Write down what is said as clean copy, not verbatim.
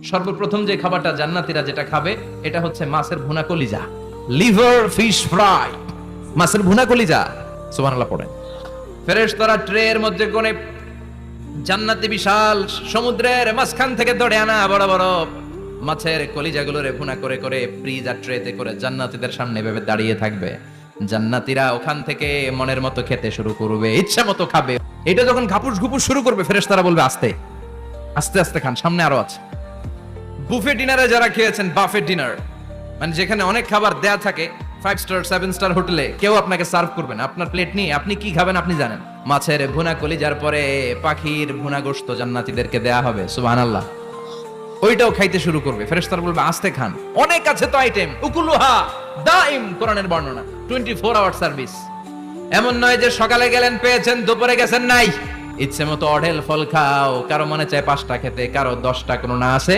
সর্বপ্রথম যে খাবারটা জান্নাতীরা যেটা খাবে এটা হচ্ছে মাছের ভুনা কলিজা, লিভার ফিশ ফ্রাই, মাছের ভুনা কলিজা। সুবহানাল্লাহ পড়েন। ফেরেশতারা ট্রের মধ্যে কোণে জান্নাতি বিশাল সমুদ্রের মাঝখান থেকে ধরে আনা বড় বড় মাছের কলিজাগুলোরে ভুনা করে করে ফ্রিজ আর ট্রেতে করে জান্নাতীদের সামনে ভেবে দাঁড়িয়ে থাকবে। জান্নাতীরা ওখান থেকে মনের মতো খেতে শুরু করবে, ইচ্ছা মতো খাবে। এটা যখন ঘাপুস ঘুপুস শুরু করবে, ফেরেশতারা বলবে আস্তে আস্তে আস্তে খান, সামনে আরো আছে। বুফে ডিনারে যারা খেয়েছেন, বাফে ডিনার মানে যেখানে অনেক খাবার দেয়া থাকে, 5 স্টার 7 স্টার হোটেলে কেউ আপনাকে সার্ভ করবে না, আপনার প্লেট নিয়ে আপনি কি খাবেন আপনি জানেন। মাছের ভুনা কলিজার পরে পাখির ভুনা গোশত জান্নাতীদেরকে দেয়া হবে। সুবহানাল্লাহ। ওইটাও খাইতে শুরু করবে। ফেরেশতারা বলবে আস্তে খান, অনেক আছে তো আইটেম। উকুলুহা দাইম, কোরআনের বর্ণনা, 24 আওয়ার সার্ভিস। এমন নয় যে সকালে গেলেন পেয়েছেন, দুপুরে গেছেন নাই। ইচ্ছে মতো অঢেল ফল খাও, কারো মনে চায় 5টা খেতে, কারো 10টা, কোনো না আছে